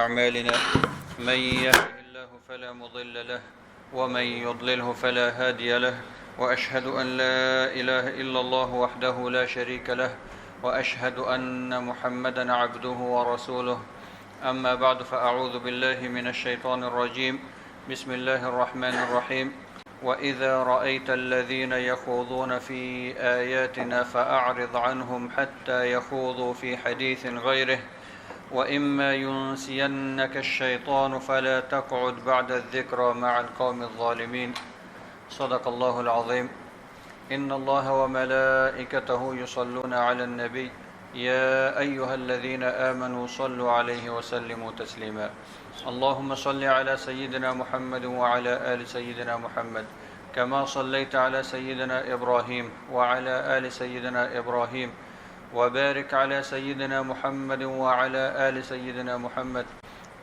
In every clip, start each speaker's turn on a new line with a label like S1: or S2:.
S1: أعمالنا من يهده الله فلا مضل له ومن يضلله فلا هادي له وأشهد أن لا إله إلا الله وحده لا شريك له وأشهد أن محمدا عبده ورسوله أما بعد فأعوذ بالله من الشيطان الرجيم بسم الله الرحمن الرحيم وإذا رأيت الذين يخوضون في آياتنا فأعرض عنهم حتى يخوضوا في حديث غيره وإما ينسينك الشيطان فلا تقعد بعد الذكرى مع القوم الظالمين صدق الله العظيم إن الله وملائكته يصلون على النبي يا أيها الذين آمنوا صلوا عليه وسلموا تسليما اللهم صل على سيدنا محمد وعلى آل سيدنا محمد كما صليت على سيدنا إبراهيم وعلى آل سيدنا إبراهيم وبارك على سيدنا محمد وعلى آل سيدنا محمد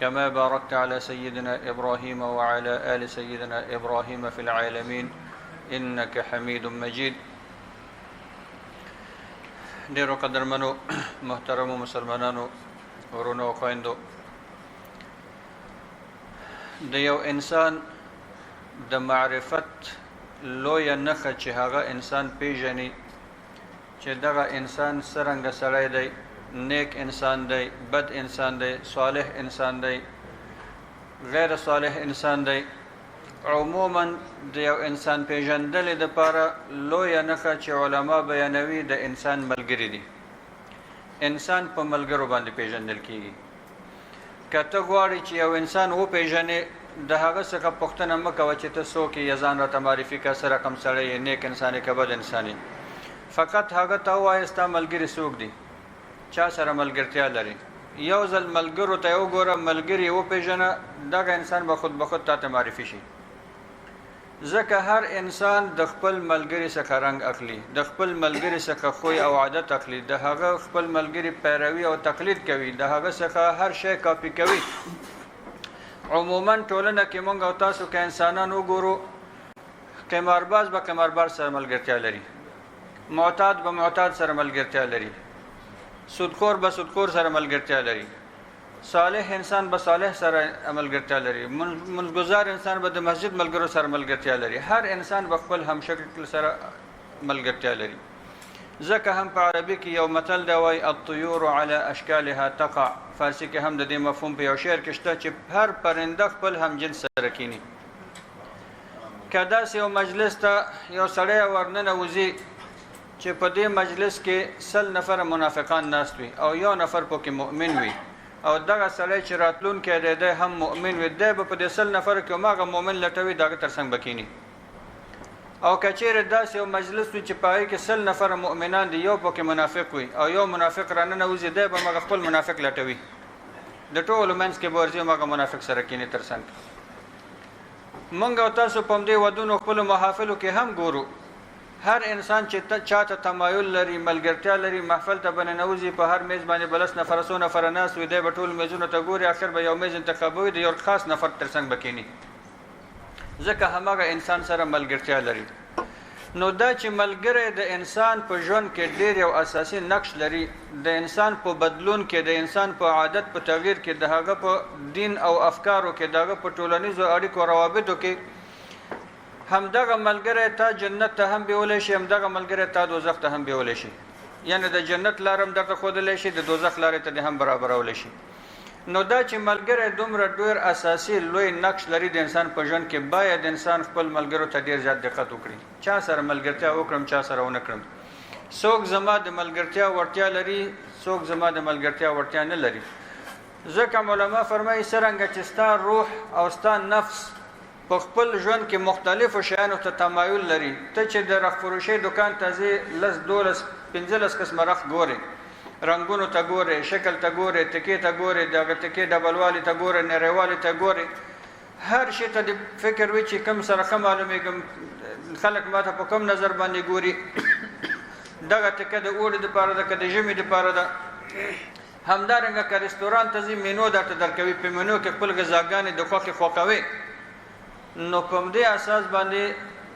S1: كما باركت على سيدنا إبراهيم وعلى آل سيدنا إبراهيم في العالمين إنك حميد مجيد. ډیرو قدرمنو محترمو مسلمانانو ورونو او خویندو، د یو انسان د معرفت لویه نښه چې هغه انسان پیژني چې دغه انسان څرنګه سړی دی، نیک انسان دی، بد انسان دی، صالح انسان دی، غیر صالح انسان دی. عموما د یو انسان پیژندلې دپاره لویه نښه چې علما بیانوي د انسان ملګري دي. انسان په ملګرو باندې پیژندل کیږي. که ته غواړې چې یو انسان وپیژنې، د هغه څخه پوښتنه مه کوه چې ته څوک یې، ځان راته معرفي کړه، څه رقم سړی یې، نیک انسان یې که بد انسان یې. فقط هغه ته ووایه ستا ملګري څوک دي، چا سره ملګرتیا لري. یو ځل ملګرو ته وګوره، ملګري یې وپیژنه، دغه انسان به خود به خود تا ته معرفي شي. ځکه هر انسان د خپل ملګري څخه رنګ اخلي، د خپل ملګري څخه خوی او عادت اخلي، د هغه خپل ملګري پیروي او تقلید کوي، د هغه څخه هر شی کاپي کوي. عموما ټولنه کې مونږ او تاسو که انسانان وګورو، قمارباز به قمارباز سره ملګرتیا لري، معتاد به معتاد سره ملګرتیا لري، سودخور به سودخور سره ملګرتیا لري، صالح انسان به صالح سره ملګرتیا لري، منځګزار انسان به د مسجد ملګرو سره ملګرتیا لري. هر انسان به خپل همشکل سره ملګرتیا لري. ځکه هم په عربي کې یو متل دی وایي الطیور علی اشکالها تقع. فارسي کې هم د دې مفهوم په یو شعر کې شته چې هر پرنده خپل همجنس سره کینی. که داسې یو مجلس ته یو سړی ورننوځي چې په دې مجلس کې 100 نفر منافقان ناست وي او یو نفر پکې مؤمن وي، او دغه سړی چې راتلونکی دی دی هم مؤمن وي، دی به په دې 100 نفرو کې هماغه مؤمن لټوي، دغه تر څنګ به کیني. او که چیرې داسې یو مجلس وي چې په هغې کې 100 نفره مؤمنان دي، یو پکې منافق وي او یو منافق راننوځي، دی به هماغه خپل منافق لټوي، د ټولو منځ کې به ورځي هماغه منافق سره کیني تر څنګ. موږ او تاسو په همدې ودونو خپلو محافلو کې هم ګورو، هر انسان چې چاته تمایل لري، ملګرتیا لري، محفل ته به ننوځي، په هر میز باندې به 10 نفره 100 نفره ناست وي، دی به ټولو میزونو ته ګوري، اخر به یو میز انتخابوي، د یو خاص نفر تر څنګ به کیني، ځکه هماغه انسان سره ملګرتیا لري. نو دا چې ملګری د انسان په ژوند کې ډېر یو اساسي نقش لري، د انسان په بدلون کې، د انسان په عادت په تغییر کې، د هغه په دین او افکارو کې، د هغه په ټولنیزو اړیکو روابطو کې، همدغه ملګری تا جنت ته هم بیولی شي، همدغه ملګری تا دوزخ ته هم بیولی شي. یعنی د جنت لار هم درته ښودلی شي، د دوزخ لارې ته دې هم برابرولی شي. نو دا چې ملګری دومره ډېر اساسي لوی نقش لري د انسان په ژوند کې، باید انسان خپل ملګرو ته ډېر زیات دقت وکړي. چا سره ملګرتیا وکړم، چا سره ونه کړم، څوک زما د ملګرتیا وړتیا لري، څوک زما د ملګرتیا وړتیا نه لري. ځکه علما فرمایي څرنګه چې ستا روح او ستا نفس په خپل ژوند کې مختلفو شیانو ته تمایل لري، ته چې د رخ فروشۍ دکان ته ځې 10 12 15 قسمه رخ ګورې، رنګونو ته ګورې، شکل ته ګورې، تکې ته ګورې، دغه تکې ډبلوالي ته ګورې، نریوالي ته ګورې، هر شي ته د فکر وي چې کوم سره ښه معلومېږم، خلک ما ته په کوم نظر باندې ګوري، دغه تکه د اوړي دپاره ده که د ژمي دپاره ده. همدارنګه که رستوران ته ځي، مینو درته درکوي، په مینو کې خپل غذاګانې د خوښې خوښوي. نو په همدې اساس باندې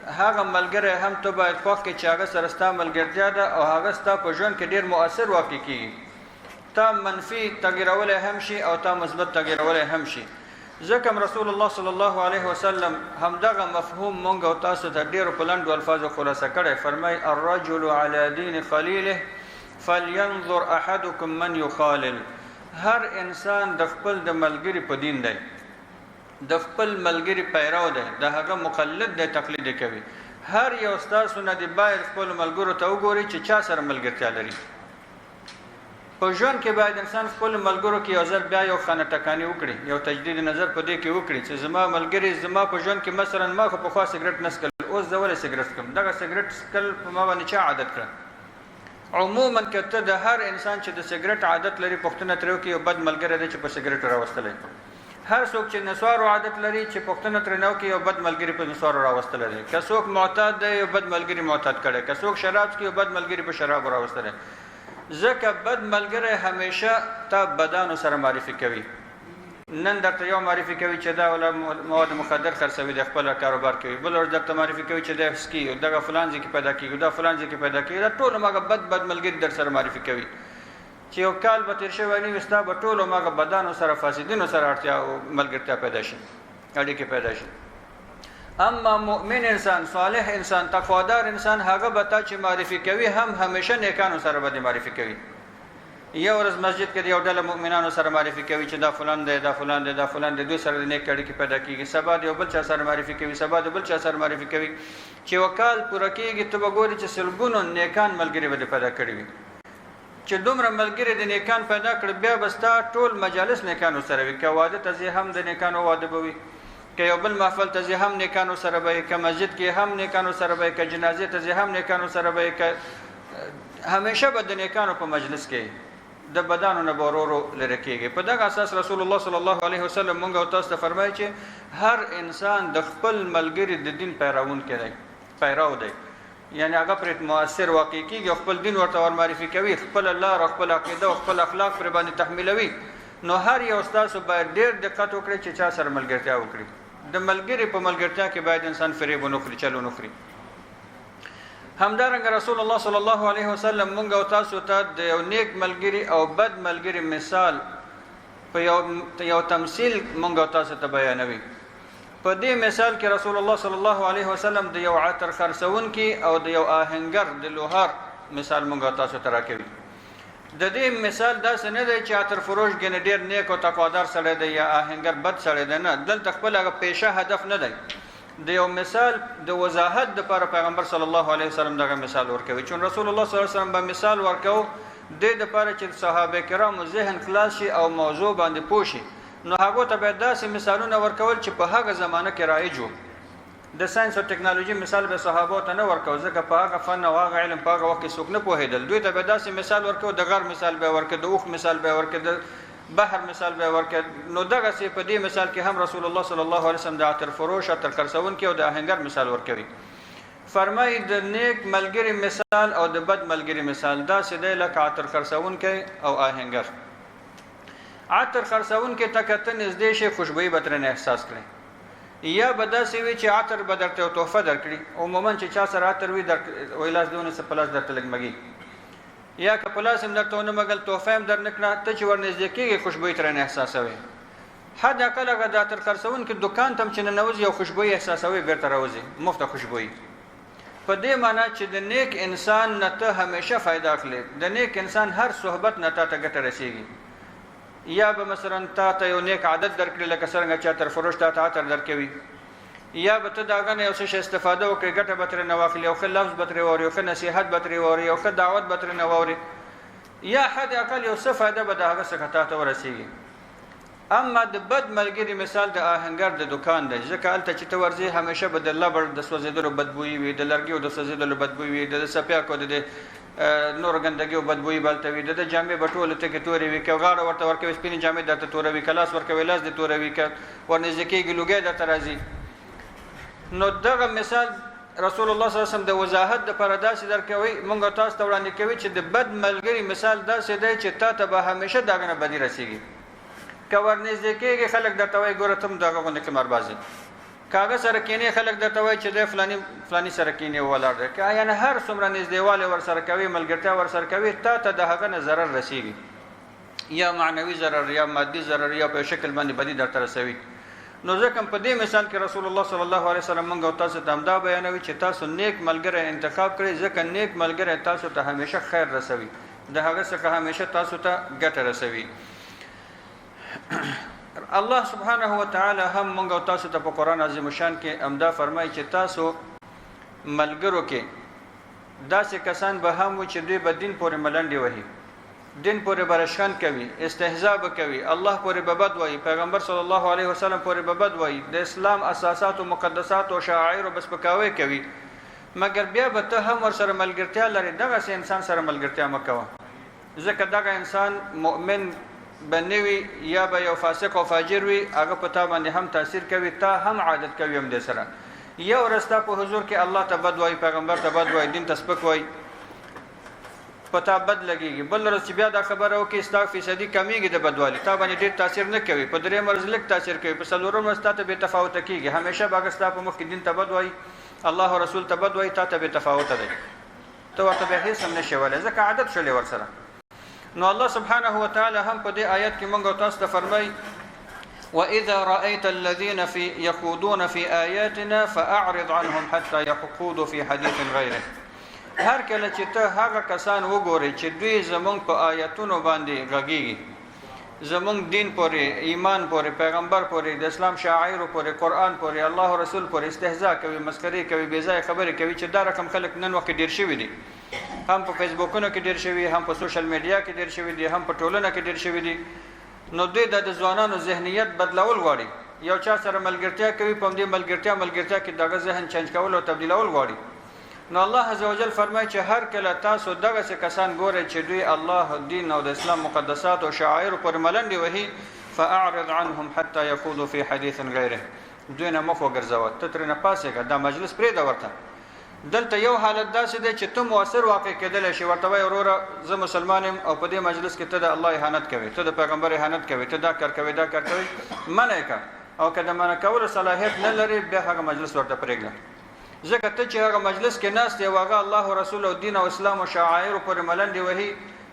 S1: هغه ملګری هم ته باید خوښ کړې چې هغه سره ستا ملګرتیا ده او هغه ستا په ژوند کې ډېر مؤثر واقع کېږي. تا منفي تغییرولی هم شي او تا مثبت تغییرولی هم شي. ځکه رسول الله صلی الله علیه وسلم همدغه مفهوم مونږ او تاسو ته ډېرو په لنډو الفاظو خلاصه کړی. فرمایي الرجل علی دین خلیله فلینظر احدکم من یخالل. هر انسان د خپل د ملګري په دین دی، د خپل ملګري پیرو دی، د هغه مقلد دی، تقلید کوي. هر یو ستاسو نه دی باید خپل ملګرو ته وګوري چې چا سره ملګرتیا لري. په ژوند کې باید انسان خپل ملګرو کې یو ځل بیا یو خانه ټکاني وکړي، یو تجدید نظر په دې کې وکړي چې زما ملګري زما په ژوند کې مثلا ما خو پخوا سګرټ نه څکل، اوس زه ولې سګرټ څکم؟ دغه سګرټ څکل په ما باندې چا عادت کړه؟ عموما که ته د هر انسان چې د سګرټ عادت لري پوښتنه ترې وکړي یو بد ملګری دی چې په سګرټ راوستلی. هر څوک چې نسوارو عادت لري چې پوښتنه ترې نه وکړي یو بد ملګري په نسوارو راوستلی دی. که څوک معتاد دی یو بد ملګري معتاد کړی، که څوک شراب څکي یو بد ملګري په شرابو راوستلی. ځکه بد ملګری همیشه تا بدانو سره معرفي کوي. نن درته یو معرفي کوي چې دا ولا مواد مخدر خرڅوي، د خپل کاروبار کوي، بل ورځ درته معرفي کوي چې دا سکي دغه فلان ځای کې پیدا کیږي، دا فلان ځای کې پیدا کیږي. دا ټول ماګه بد ملګري در سره معرفي کوي چې یو کال به تیر شوی نه وي ستا به ټولو ماګه بدانو سره فاسدینو سره اړتیا او ملګرتیا پیدا شي، اړیکې پیدا شي. اما مؤمن انسان، صالح انسان، تقوادار انسان هغه به تا چې معرفي کوي هم همیشه نیکانو سره به معرفي کوي. یو ورځ مسجد کې یو ډله مؤمنانو سره معرفي کوي چې دا فلان دی، دا فلان دی، دا فلان دی، دوی سره د نیک اړیکې پیدا کیږي. سبا د یو بل چا سره معرفي کوي، سبا د بل چا سره معرفي کوي، چې وکال پوره کېږي ته به ګوري چې سلګونو نیکان ملګري به پیدا کړي وي. چې دومره ملګري د نیکان پیدا کړي بیا به ستا ټول مجالس نیکانو سره وي. که واده ته ځې هم د نیکانو واده به وي، که یو بل محفل ته ځې هم نیکانو سره به وي، که مسجد کې هم نیکانو سره به وي، که جنازې ته ځې هم نیکانو سره به وي، که همیشه به د نیکانو په مجلس کې د بدانو نه ورورو لري کېږي. په دغه اساس رسول الله صلی الله علیه وسلم مونږ او تاسو ته فرمایي چې هر انسان د خپل ملګري د دین پیروون کړي، پیرو دی، یعنی هغه پرې مؤثر واقع کېږي، خپل دین ورته ور معرفي کوي، خپل لار او خپل عقیده او خپل اخلاق پر باندې تحمیلوي. نو هر یو تاسو باید ډېر دقت وکړي چې چا سره ملګرتیا وکړي. د ملګري په ملګرتیا کې باید انسان فریب ونه خوري، چلو نه خوري. همدارنګه رسول الله صلی الله علیه وسلم مونږ او تاسو ته د یو نیک ملګري او بد ملګري مثال په یو تمثيل مونږ او تاسو ته بیانوي. په دې مثال کې رسول الله صلی الله علیه وسلم د یو عطر خرڅونکي او د یو آهنګر د لوهار مثال مونږ او تاسو ته راکوي. د دې مثال داسې نه دی چې عطر فروش ګنې ډېر نیک او تقوادار سړی دی یا آهنګر بد سړی دی، نه، دلته خپل هغه پیشه هدف نه دی. د یو مثال د وضاحت لپاره پیغمبر صلی الله علیه وسلم دغه مثال ورکوي. چون رسول الله صلی الله علیه وسلم به مثال ورکاو د لپاره چې صحابه کرامو ذهن خلاص شي او موضوع باندې پوه شي. نو هغه ته به داسې مثالونه ورکول چې په هغه زمانه کې رایج وو. د ساينس او ټکنالوژي مثال به صحابه ته نه ورکاو ځکه په هغه فن او هغه علم په هغه وخت کې څوک نه پوهېدل. دوی ته به داسې مثال ورکاو، د غر مثال به ورکړي، د اوښ مثال به ورکړي، د بحر مثال به ورکړي. نو دغه سي په دې مثال کې هم رسول الله صلی الله علیه وسلم د عطر فروش، عطر خرڅونکي او د آهنګر مثال ورکوي. فرمایي د نیک ملګري مثال او د بد ملګري مثال دا سده لکه عطر خرڅونکي او آهنګر. عطر خرڅونکي ته کته نږدې شي خوشبويي به ترنه احساس کړي، یا به داسې وي چې عطر به درته تحفه درکړي. عموما چې چا سره عطر وي ویلاس دونه څه پلاس درته لګمږي، یا که پلاس هم درته ونه مګل تحفه هم در نکړه، ته چې ورنږدې کېږي خوشبويي ترنه احساسوي. حد اقل هغه د عطر خرڅونکي دکان ته هم چې ننوځي او خوشبويي احساسوي بیرته راوځي مفته خوشبويي. په دې معنی چې د نیک انسان نه ته همیشه فائدہ اخلي. د نیک انسان هر صحبت نه ته ګټه رسیږي. یا به مثلا تا ته یو نیک عادت درکړي لکه څنګه چې عطر فروش ته عطر درکوي، یا به ته داغه نه یو څه استفاده وکړي، ګټه به ترې نه واخلي، یو ښه لفظ به ترې واوري، یو ښه نصیحت به ترې واوري، یو ښه دعوت به ترې نه واوري، یا حد اقل یو څه فائدہ به د هغه څخه تا ته ورسیږي. اما د بد ملګري مثال د آهنګر د دکان دی، ځکه هلته چې ته ورځې همیشه به د لبړ د سوځېدلو بدبویي وي، د لرګیو د سوځېدلو بدبویي وي، د څپیاکو د نور ګندګیو بدبویي به هلته وي، د جامې به ټولې تکې تورې وي، که غاړه ورته ورکوي سپینې جامې درته توروي، که لاس ورکوي لاس دې توروي، که ورنږدې کېږي لوګی درته راځي. نو دغه مثال رسول الله صلی الله علیه وسلم د وضاحت دپاره داسې درکوي، مونږ تاسو ته وړاندې کوي چې د بد ملګري مثال داسې دی چې تا ته به همیشه د هغه نه بدي رسیږي. که ورنږدې کېږي خلک درته وایي ګوره ته هم دغه غوندې قمارباز یې، که هغه سره کینې خلک درته وایي چې دی فلاني سره کینې ولاړ دی. که یعنې هر څومره نږدېوالی ورسره کوي، ملګرتیا ورسره کوي، تا ته د هغه نه ضرر رسیږي. یا معنوي ضرر یا مادي ضرر یا په شکل باندې بدی درته رسوي. نو ځکه په دې مثال کې رسول الله صلی الله علیه وسلم موږ او تاسو ته همدا بیانوي چې تاسو نیک ملګری انتخاب کړئ، ځکه نیک ملګری تاسو ته همیشه خیر رسوي، د هغه څخه همیشه تاسو ته ګټه رسوي. الله سبحانه و تعالی هم موږ او تاسو ته په قرآن عظیم شان کې همدا فرمایي چې تاسو ملګرو کې داسې کسان به هم وي چې دوی به دین پورې ملنډې وهي، دین پورې برشخند کوي، استهزاء به کوي، الله پورې به بد وایي، پیغمبر صلی الله علیه وسلم پورې به بد وایي، د اسلام اساسات او مقدسات او شعائر او بسپکاوي کوي، مګر بیا به ته هم ورسره ملګرتیا لري. دغسې انسان سره ملګرتیا مه کوه، ځکه دغه انسان مؤمن به نه وي یا به یو فاسق او فاجر وي، هغه په تا باندې هم تاثیر کوي، تا هم عادت کوي هم دې سره. یو ورځ ستا په حضور کې الله ته بد وایي، پیغمبر ته بد وایي، دین ته سپک وایي، پتا بد لګيږي. بل ورځ چې بیا دا خبره وکړي ستا فیصدي کمیږي د بدوالي، تا باندې ډېر تاثیر نه کوي، په درېیم ورځ لږ تاثیر کوي، په څلورم ورځ تا ته بې تفاوته کېږي. همیشه به هغه ستا په مخ کې دین ته بد وایي، الله او رسول ته بد وایي، تا ته بې تفاوته دی، ته ورته بیا هېڅ هم نشې ویلی، ځکه عادت شولې ورسره. نو الله سبحانه وتعالی هم په دې آیت کې موږ او تاسو ته فرمایي وَإِذَا رَأَيْتَ الَّذِينَ يَخُوضُونَ فِي آيَاتِنَا فَأَعْرِضْ عَنْهُمْ حَتَّى يَخُوضُوا فِي حَدِيثٍ غَيْرِهِ. هر کله چې ته هغه کسان وګورې چې دوی زمونږ په آیتونو باندې غږیږي، زمونږ دین پورې، ایمان پورې، پیغمبر پورې، د اسلام شاعرو پورې، قرآن پورې، الله او رسول پورې استهزاء کوي، مسخرې کوي، بې ځایه خبرې کوي، چې دا رقم خلک نن وخت ډېر شوي دي، هم په فیسبوکونو کې ډېر شوي، هم په سوشل میډیا کې ډېر شوي دي، هم په ټولنه کې ډېر شوي دي. نو دوی د ځوانانو ذهنیت بدلول غواړي، یو چا سره ملګرتیا کوي، په همدې ملګرتیا کې دغه ذهن چینج کول او تبدیلول غواړي. نو الله عزوجل فرمایي چې هر کله تاسو دغسې کسان ګورئ چې دوی الله دین او د اسلام مقدسات او شعائر پورې ملنډې وهي، فاعرض عنهم حتى يخوضوا في حديث غیره، دوی نه مخ وګرځوه، ته ترې نه پاسېږه، دا مجلس پرېږده ورته. دلته یو حالت داسې دی چې ته مؤثر واقع کېدلی شي، ورته وایي وروره زه مسلمان یم او په دې مجلس کې ته د الله اهانت کوې، ته د پیغمبر اهانت کوې، ته دا کار کوې، دا کار کوې، منع یې کړه. او که د منع کولو صلاحیت نه لري، بیا هغه مجلس ورته پرېږده، ځکه ته چې هغه مجلس کې ناست یې، هغه الله او رسول او دین او اسلام او شعائرو پورې ملنډې وهي،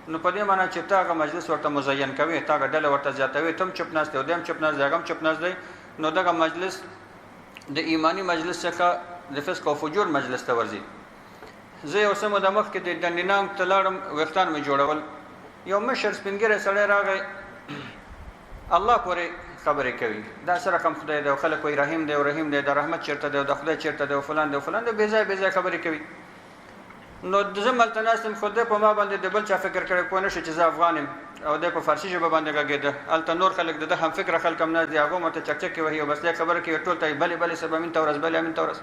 S1: نو په دې معنی چې ته هغه مجلس ورته مزین کوې، ته هغه ډله ورته زیاتوې، ته هم چپ ناست دی او دی هم چپ ناست دی، هغه هم چپ ناست دی. نو دغه مجلس د ایمانی مجلس څخه د فسق او فجور مجلس ته ورځي. زه یو څه موده مخکې د ډنډینانګ ته لاړم، ویښتان مې جوړول، یو مشر سپین ږیری سړی راغی، الله پورې خبرې کوي، دا څه رقم خدای دی او خلک وایي رحیم دی او رحیم دی، د رحمت چېرته دی او د خدای چېرته دی او فلان دی او فلان دی، بې ځایه خبرې کوي. نو زه ملته ناست یم، خو دی په ما باندې د بل چا فکر کړی، پوه نه شو چې زه افغان یم، او دی په فارسي ژبه باندې غږېده. هلته نور خلک د ده هم فکره خلک هم ناست دي، هغه هم ورته چکچکې وهي او بس دی خبره کوي، ټول ته یې بلې سبا امین ته ورځ، بلې امین ته ورځ.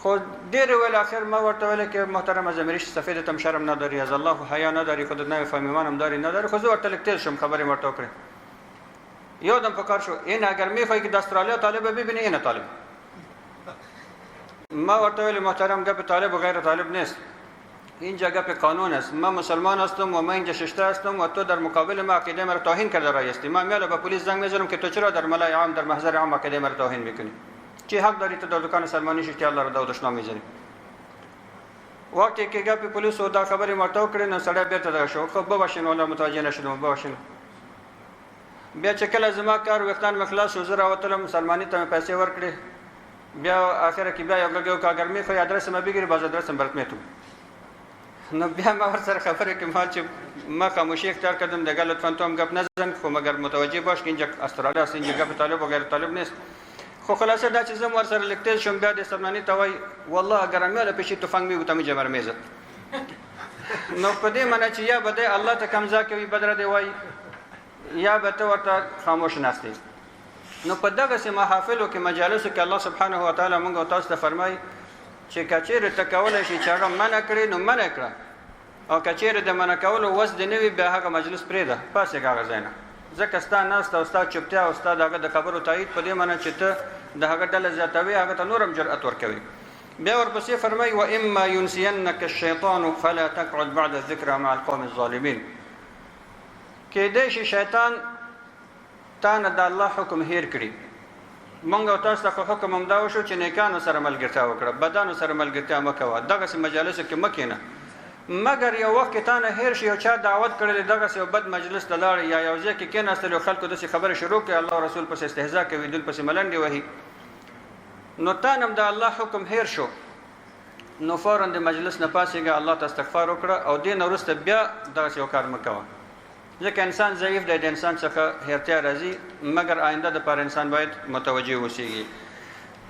S1: خو ډېر ویل، آخر ما ورته ویل که محترم زمیریش سفید تم شرم نداری، از الله حیا نداری، خودت نمیفهمی منم داری نداری. خو زه ورته لږ تیز شم، خبرې ورته وکړې. یادم پکار شو این اگر میخوای که د استرالیا طالب ببینی، این طالب. ما ورته ویل محترم گپ طالب و غیر طالب نیست، اینجا گپ قانون است. من مسلمان هستم و من اینجا ششته هستم و تو در مقابل ما عقیده مرا توهین کرده رایستی. من میاله به پلیس زنگ میزنم که تو چرا در ملای عام در محضر عام عقیده مرا توهین میکنی؟ چی حق داری تو در دکان سلمانی ششتی الله را دشنام میزنی؟ وقتی که گپ پلیس و دا خبری مرتو کړي نو سړی بیرته دغه شو، خو ببخښئ ولا متوجه نشدم، ببخښئ. بیا چې کله زما کار وختان مخلاص شو، زه راوتلم، سلمانی ته مې پیسې ورکړې. بیا آخره کې بیا یو ګږ وکړه، اگر میخوای ادرس ما بگیری باز ادرسم برات میتم. نو بیا ما ورسره خبرې کوم، حال چې ما خاموشي اختیار کردم، دیگه لطفا تو هم گپ نزن، خو مگر متوجه باش که اینجا استرالیا است، اینجا گپ طالب و غیر طالب نیست. خو خلاصه دا چې زه هم ورسره لږ تیز شوم، بیا دې سلماني ته وایي والله اگر میاله پیشی تفنگ میگو تا میجه مرمیزد. نو په دې معنی چې یا به دی الله ته کمزا کوي بدره دی وایي، یا به ته ورته خاموش ناست. نو په دغسې محافلو کې مجالسو کې الله سبحانه وتعالی موږ او تاسو ته فرمایي چې که چېرې ته کولی شي چې هغه منع کړې نو منع کړه، او که چېرې د منع کولو وس دې نه وي، بیا هغه مجلس پرېږده، پاسېږه هغه ځای نه، ځکه ستا ناسته او ستا چوپتیا او ستا د هغه د خبرو تایید په دې معنی چې ته د هغه ډله زیاتوي، هغه ته نور هم جرأت ورکوي. بیا ورپسې فرمایي واما ينسینک الشیطان فلا تقعد بعد الذکر مع القوم الظالمین. کېدی شي شیطان تا نه د الله حکم هیر کړي. مونږ او تاسو ته حکم هم دا وشو چې نیکانو سره ملګرتیا وکړه، بدانو سره ملګرتیا مه کوه، دغسې مجالسو کې مه کښېنه. مګر یو وخت تا نه هیر شي او چا دعوت کړل دغه یو بد مجلس ته لاړ یا یو ځای کې کېناستل خلکو داسې خبره شروع کړي الله رسول پس استهزاء کوي دل پس ملنډې وهي نو تا نم د الله حکم هیر شو نو فورا د مجلس نه پاسېږه الله ته استغفار وکړه او دین وروسته بیا دغه یو کار مکوه ځکه انسان ضعیف دی د انسان څخه هیرتیا راځي مګر آینده د پر انسان باید متوجه اوسېږي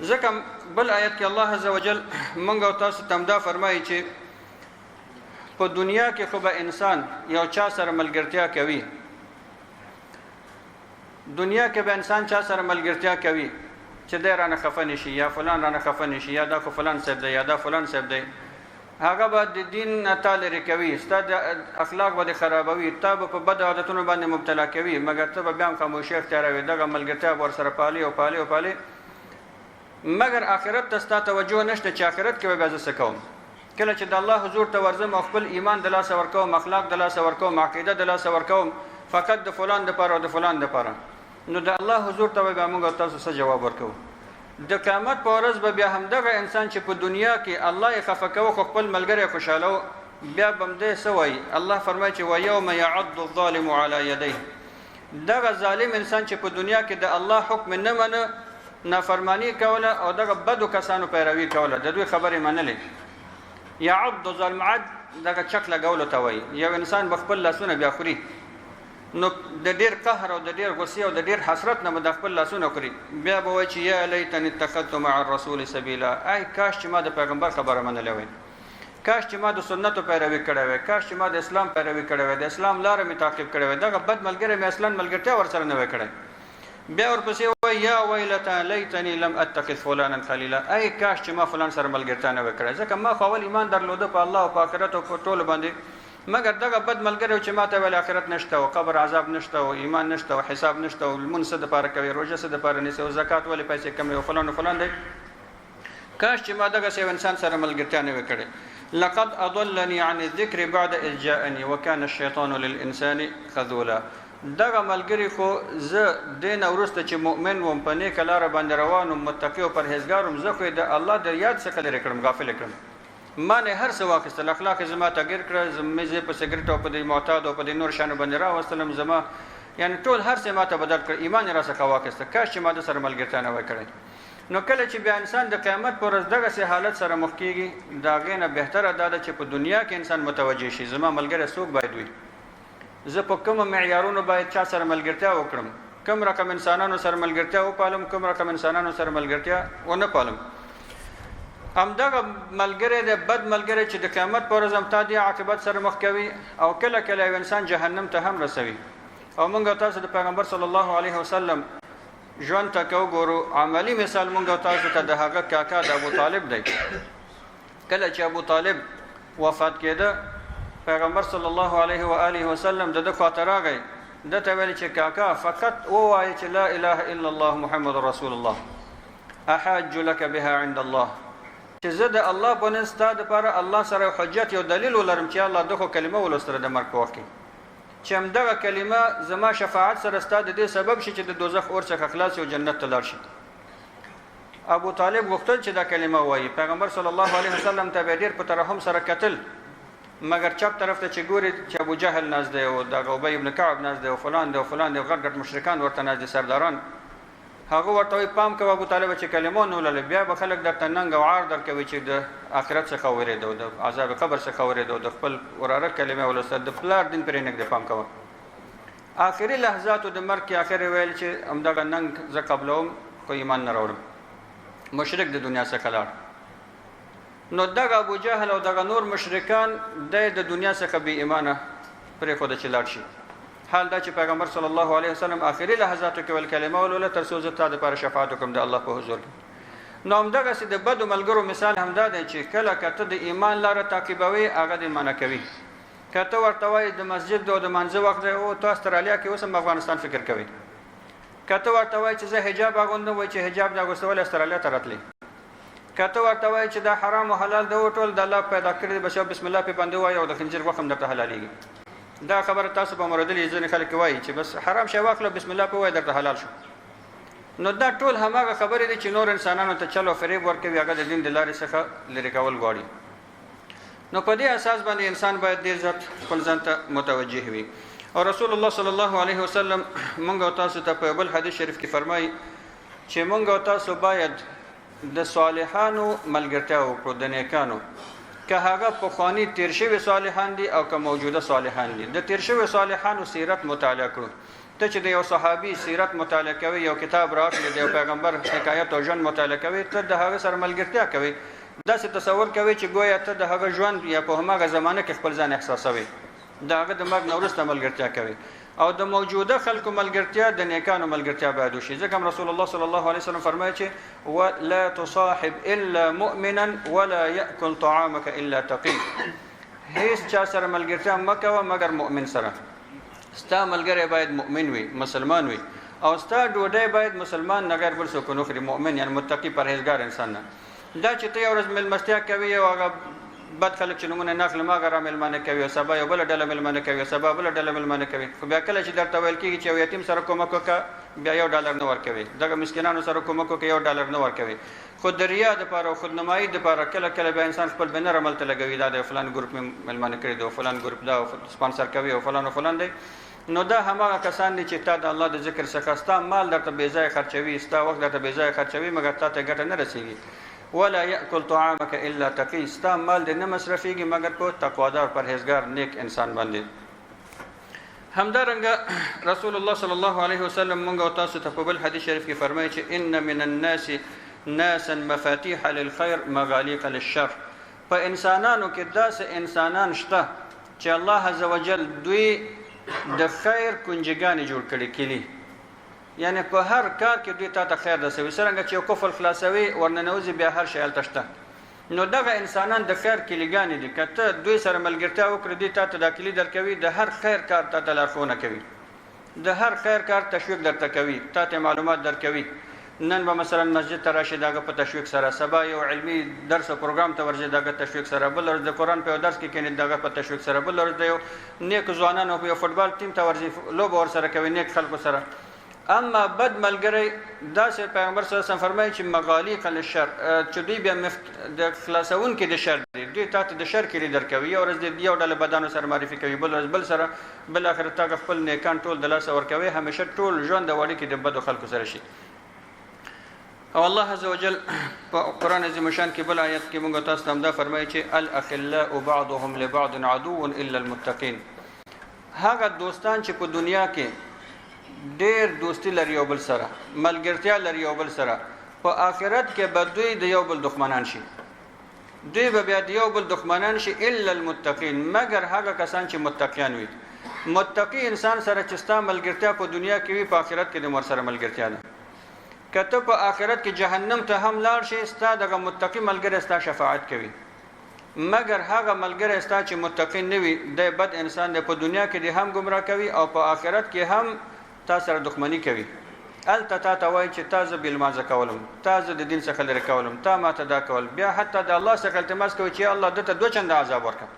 S1: ځکه بل آیت کې الله عز وجل موږ او تاسو ته دا فرمایي چې په دنیا کې خو به انسان یو چا سره ملګرتیا کوي دنیا کې به انسان چا سره ملګرتیا کوي چې دی رانه خفه نشي یا فلان رانه خفه نشي یا دا خو فلان صاحب دی یا دا فلان صاحب دی هغه به د دین نه تا لرې کوي ستا د اخلاق به د خرابوي تا به په بد عادتونو باندې مبتلا کوي مګر ته به بیا هم خاموشي اختیاروي دغه ملګرتیا به ورسره پالي او پالي او پالي مګر آخرت ته ستا توجه نشته چې آخرت کې به بیا زه څه کوم کله چې د الله حضور ته ورځم او خپل ایمان د لاسه ورکوم اخلاق د لاسه ورکوم عقیده د لاسه ورکوم فقط د فلان دپاره او د فلان دپاره نو د الله حضور ته به موږ تاسو څه جواب ورکوو د قیامت په ورځ به بیا همدغه انسان چې په دنیا کې الله یې خفه کوه خو خپل ملګری خوشحالو بیا به همدې څه وایي الله فرمایي چې ویوم یعض الظالم علی یدیه دغه ظالم انسان چې په دنیا کې د الله حکم نه منه نافرمانی کوله او دغه بدو کسانو پیروي کوله د دوی خبرې منلې یعض ظالم عد دغه چک لګولو ته وایي یو انسان به خپل لاسونه بیا خوري نو د ډیر قهر او د ډیر غصې او د ډیر حسرت نه د خپل لاسونه خوري بیا به وایي چې یا لیتنی اتخذت مع الرسول سبیلا ای کاش چې ما د پیغمبر خبره منلې وای کاش چې ما د سنتو پیروي کړې وای کاش چې ما د اسلام پیروي کړې وای د اسلام لاره مې تعقیب کړې وای دغه بد ملګری مې اصلا ملګرتیا ورسره نه وای کړی بیا ورپسې وایي یا ویلتا لیتنی لم اتخذ فلانا خلیلا ای کاش چې ما فلان سره ملګرتیا نه وای کړی ځکه ما خو اول ایمان درلوده په الله او په آخرت او په ټولو باندې مګر دغه بد ملګری چې ماته ول آخرت نشته او قبر عذاب نشته او ایمان نشته او حساب نشته او المنص د پاره کوي روزه د پاره نسی او زکات ولې پیسې کمې او فلان فلان دی کاش چې ما دغه سیو انسان سره ملګرتیا نه وکړي لقد اضلني عن الذكر بعد اذ جاءني وكان الشيطان للانسان خذولا دغه ملګری خو زه دین اورسته چې مؤمن وم په نیک لار باندې روانم متقی او پرهیزګارم زه خو د الله د یاد څخه لري کړم غافل کړم ما نه هر څه واخیستل اخلاق زما تغیر کړ زمزه په سیګریټ او په دې معتاد او په دې نور شانو باندې راوستلم زما یعنی ټول هر څه ما ته بدل کړ ایمان را څخه واخیست کاش چې ما د سره ملګرتیا نه وکړي نو کله چې بیا انسان د قیامت پر ورځ دغه سه حالت سره مخ کیږي دا غینه بهتره ده چې په دنیا کې انسان متوجه شي زما ملګری څوک باید وي زه په کوم معیارونو باید چا سره ملګرتیا وکړم کوم رقم انسانانو سره ملګرتیا وپالم کوم رقم انسانانو سره ملګرتیا ونه پالم همدغه ملګری د بد ملګری چې د قیامت پر ورځ هم تا دې عاقبت سره مخ کوي او کله کله یو انسان جهنم ته هم رسوي او موږ تاسو د پیغمبر صلی الله علیه وسلم ژوند ته کو ګورو عملی مثال موږ تاسو ته د هغه کاکا د ابو طالب دی کله چې ابو طالب وفات کېده پیغمبر صلی الله علیه و آله وسلم د خاطر راغی د ته ویل چې کاکا فقط وایي چې لا اله الا الله محمد رسول الله احاج لك بها عند الله چې زه د الله په نس ستاسو لپاره الله سره حجت یو دلیل ولرم چې الله دغه کلمه ولستره د مرګ په وخت کې چې همدغه کلمه زما شفاعت سره ستاسو د دې سبب شي چې د دوزخ اور څخه خلاص او جنت ته لاړ شي ابو طالب غوښتل چې دا کلمه وایي پیغمبر صلی الله علیه وسلم ته ډیر په ترحم سره قتل مگر چپ طرف ته چې ګوري چې ابو جهل ناز دی او د ابی ابن کعب ناز دی او فلان دی او فلان دی غټ غټ مشرکان ورته ناز دي سرداران هغه ورته پام کوي ابو طالب چې کلمه نو لل بیا به خلک درته ننګ او عار درکوي چې د آخرت څخه ورېدو د عذاب قبر څخه ورېدو د خپل وراره کلمه ولسته د فلار دین پرې نه د پام کوي آخري لحظات د مرګ کې اخر ویل چې همدغه ننګ ز قبلوم خو ایمان نه راوړم مشرک د دنیا څخه لاړ نو دغه ابو جهل او دغه نور مشرکان د دنیا څخه بې ایمانه پرې خو د چلاړ شي حال دا چې پیغمبر صلی الله علیه وسلم آخري لحظاتو کې ول کلمه ولوله تر څو زتا د پر شفاعت کوم د الله په حضور کې نو همدغه سي د بدو ملګرو مثال همدا دی چې کله کته د ایمان لاره تعقیبوي هغه د منع کوي کته ورته وای د مسجد د منځ وخت دی او تاسو استرالیا کې اوسم افغانستان فکر کوي کته ورته وای چې زه حجاب اغوندم وای چې حجاب دا غوښتل استرالیا ته راتلی کته ورته وای چې دا حرام او حلال د ټول د الله پیدا کړی بس بسم الله په باندې وای او د خنجر وخم درته حلاليږي دا خبره تاسو په مرادلې ځنه خلک وایي چې بس حرام شی واخله بسم الله په وای درته حلال شو نو دا ټول هماغه خبرې دي چې نور انسانانو ته چلو فریب ورکوي هغه د دین د لارې څخه لری کول غواړي نو په دې اساس باندې انسان باید ډیر ځات خپل ځان ته متوجه وي. او رسول الله صلی الله علیه وسلم موږ او تاسو ته په بل حدیث شریف کې فرمایي چې موږ او تاسو باید د صالحانو ملګرتیا وکړو، د نیکانو، که هغه پخواني تیر شوي صالحان دي او که موجوده صالحان دي. د تیر شوي صالحانو سیرت مطالعه کړو. ته چې د یو صحابي سیرت مطالعه کوي، یو کتاب راکړي د یو پیغمبر حکایت او ژوند مطالعه کوي، ته د هغه سره ملګرتیا کوي. داسې تصور کوي چې گویا ته د هغه ژوند یا په هماغه زمانه کې خپل ځان احساسوي، د هغه د مرګ نه وروسته ملګرتیا کوي. او د موجوده خلکو ملګرتیا د نیکانو ملګرتیا باید وشي. ځکه رسول الله صلی الله علیه وسلم فرمایي چې ولا تصاحب الا مؤمنا ولا یاکل طعامك الا تقی. هیڅ چا سره ملګرتیا مه کوه مګر مؤمن سره. ستا ملګری باید مؤمن وي، مسلمان وي، او ستا ډوډۍ باید مسلمان نه غیر بل څوک نه خوري، مؤمن یعنی متقی پرهیزګار انسان نه. دا چې ته یو ورځ مېلمستیا کوي او هغه بد خلک چې نمونه ناخله ما غره مېلمانه کوي او سبا یو بل ډله مېلمانه کوي او سبا بل ډله مېلمانه کوي، خو بیا کله چې درته ویل کېږي چې یو یتیم سره کومک وکړه بیا $1 نه ورکوي، دغه مسکینانو سره کومک وکړه $1 نه ورکوي. خو د ریا دپاره او خودنمایي دپاره کله کله بیا انسان خپل بنر عمل ته لګوي، دا د فلان ګروپ مې مېلمانه کړي دي او فلان ګروپ دا سپانسر کوي او فلان او فلان دی. نو دا هماغه کسان دي چې تا د الله د ذکر څخه ستا مال درته بې ځایه خرچوي، ستا وخت درته بې ځایه خرچوي مګر تا ته ګټه نه رسېږي. ولا یاکل طعامك الا تقی. ستا مال دې نه مصرفېږي مګر په تقوادار پرهیزګار نیک انسان باندې. همدارنګه رسول الله صلی الله علیه وسلم موږ او تاسو ته په بل حدیث شریف کې فرمایي چې ان من الناس ناسا مفاتيح للخير مغاليق للشر. په انسانانو کې داسې انسانان شته چې الله عزوجل دوی د خیر کنجګانې جوړ کړي کلی، یعنی په هر کار کې دوی تا ته خیر رسوي. څرنګه چې یو کفل خلاصوي ورننوځي بیا هر شی هلته شته. نو دغه انسانان د خیر کلیګانې دي. که ته دوی سره ملګرتیا وکړې دوی تا ته دا کلي درکوي، د هر خیر کار تا ته لارښوونه کوي، د هر خیر کار تشویق درته کوي، تا ته معلومات درکوي. نن به مثلا مسجد ته راشي دغه په تشویق سره، سبا یو علمي درس او پروګرام ته ورځي دغه تشویق سره، بل ورځ د قرآن په یو درس کې کینې دغه په تشویق سره، بل ورځ د یو نیکو ځوانانو په یو فوټبال ټیم ته ورځي لوبه ورسره کوي نیک خلکو سره. اما بد ملګری داسې پیغمبر صلی الله علیه وسلم فرمایي چې مغاليق للشر، چې دوی بیا د خلاصون کې د شر دي، دوی تا ته د شر کلي درکوي. یو ورځ د یو ډله بدانو سره معرفي کوي، بل ورځ بل سره، بل اخر تا خپل نیکان ټول د لاسه ورکوي. همیشه ټول ژوند د وړي کې د بدو خلکو سره شي. او الله عزوجل په قرآن عظیم شان کې بل آیت کې موږ تاسو ته همدا فرمایي چې الاخلاء بعضهم لبعض عدو الا المتقین. هغه دوستان چې په دنیا کې ډیر دوستی لري یو بل سره، ملګرتیا لري یو بل سره، په آخرت کې به دوی د یو بل دښمنان شي، دوی به بیا د یو بل دښمنان شي الا المتقین، مګر هغه کسان چې متقیان وي. متقی انسان سره چې ستا ملګرتیا په دنیا کې وي په آخرت کې د مر سره ملګرتیا ده. که ته په آخرت کې جهنم ته هم لاړ شي ستا دغه متقی ملګری ستا شفاعت کوي، مګر هغه ملګری ستا چې متقی نه وي د بد انسان دی، په دنیا کې د هم ګمراه کوي او په آخرت کې هم تا سره دښمنی کوي. هلته تا ته وایي چې تا زه بېلمانځه کولم، تا زه د دین څخه لرې کولم، تا ما ته دا کول. بیا حتی د الله څخه التماس کوي چې الله دته 2 چنده عذاب ورکړه.